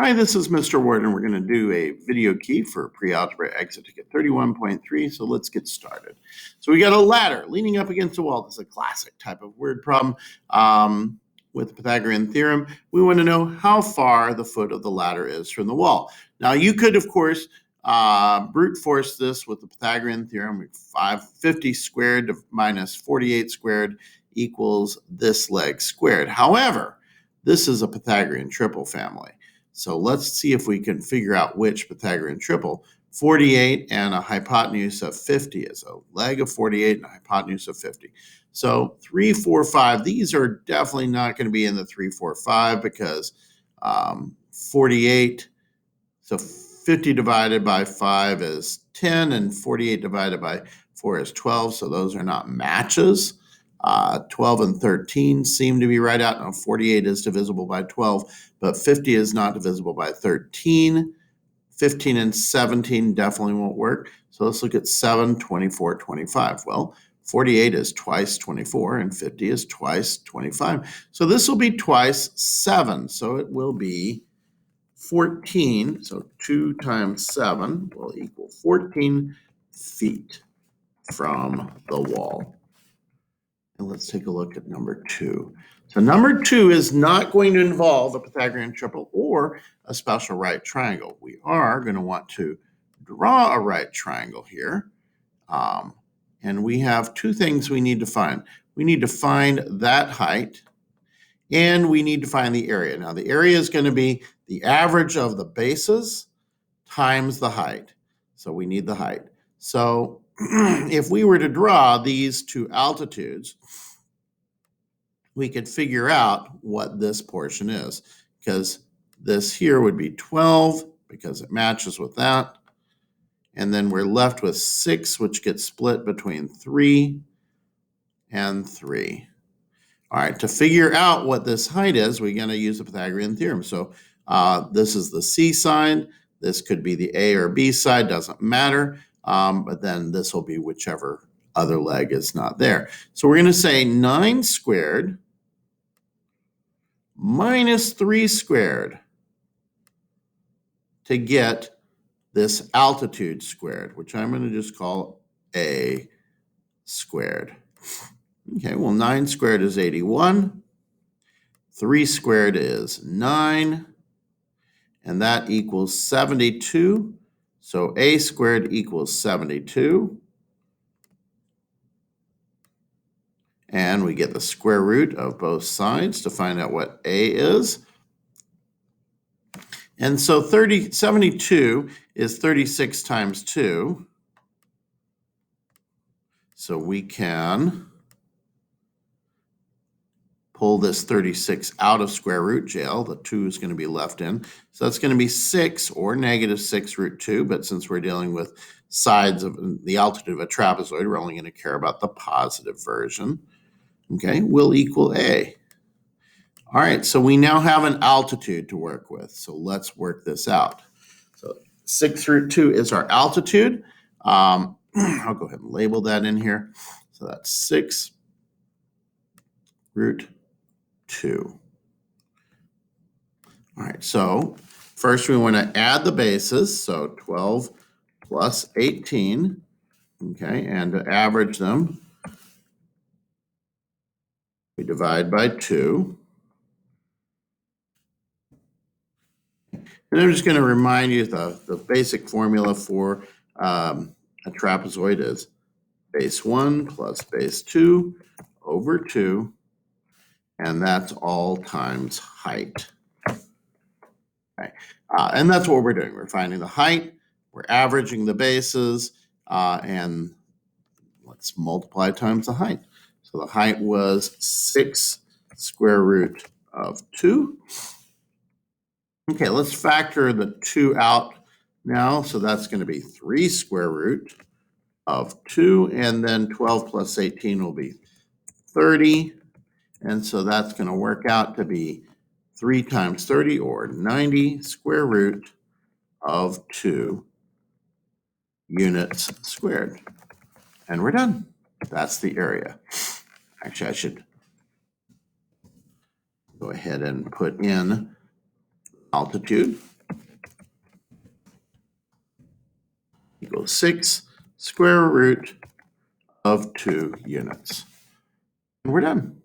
Hi, this is Mr. Ward, and we're going to do a video key for pre-algebra exit ticket 31.3, so let's get started. So we got a ladder leaning up against a wall. This is a classic type of word problem with the Pythagorean theorem. We want to know how far the foot of the ladder is from the wall. Now, you could, of course, brute force this with the Pythagorean theorem. 550 squared minus 48 squared equals this leg squared. However, this is a Pythagorean triple family. So let's see if we can figure out which Pythagorean triple. 48 and a hypotenuse of 50 is a leg of 48 and a hypotenuse of 50. So 3, 4, 5, these are definitely not going to be in the 3, 4, 5 because 48, so 50 divided by 5 is 10 and 48 divided by 4 is 12. So those are not matches. 12 and 13 seem to be right out. Now 48 is divisible by 12, but 50 is not divisible by 13. 15 and 17 definitely won't work. So let's look at 7, 24, 25. Well, 48 is twice 24 and 50 is twice 25. So this will be twice 7. So it will be 14. So 2 times 7 will equal 14 feet from the wall. And let's take a look at number 2. So number 2 is not going to involve a Pythagorean triple or a special right triangle. We are going to want to draw a right triangle here. And we have 2 things we need to find. We need to find that height, and we need to find the area. Now, the area is going to be the average of the bases times the height. So we need the height. So if we were to draw these 2 altitudes, we could figure out what this portion is, because this here would be 12 because it matches with that. And then we're left with 6, which gets split between 3 and 3. All right, to figure out what this height is, we're going to use the Pythagorean theorem. So this is the C side. This could be the A or B side, doesn't matter. But then this will be whichever other leg is not there. So we're going to say 9 squared minus 3 squared to get this altitude squared, which I'm going to just call A squared. Okay, well, 9 squared is 81. 3 squared is 9. And that equals 72. So A squared equals 72. And we get the square root of both sides to find out what A is. And so 72 is 36 times 2. So we can pull this 36 out of square root jail. The 2 is going to be left in. So that's going to be 6 or negative 6 root 2. But since we're dealing with sides of the altitude of a trapezoid, we're only going to care about the positive version. Okay, will equal A. All right, so we now have an altitude to work with. So let's work this out. So 6 root 2 is our altitude. I'll go ahead and label that in here. So that's 6 root 2. All right, so first we want to add the bases. So 12 plus 18, okay, and to average them, we divide by 2. And I'm just going to remind you the basic formula for a trapezoid is base 1 plus base 2 over 2, and that's all times height. Okay. And that's what we're doing. We're finding the height, we're averaging the bases, and let's multiply times the height. So the height was 6 square root of 2. Okay, let's factor the 2 out now. So that's going to be 3 square root of 2, and then 12 plus 18 will be 30. And so that's going to work out to be 3 times 30, or 90 square root of 2 units squared. And we're done. That's the area. Actually, I should go ahead and put in altitude. equals 6 square root of 2 units. And we're done.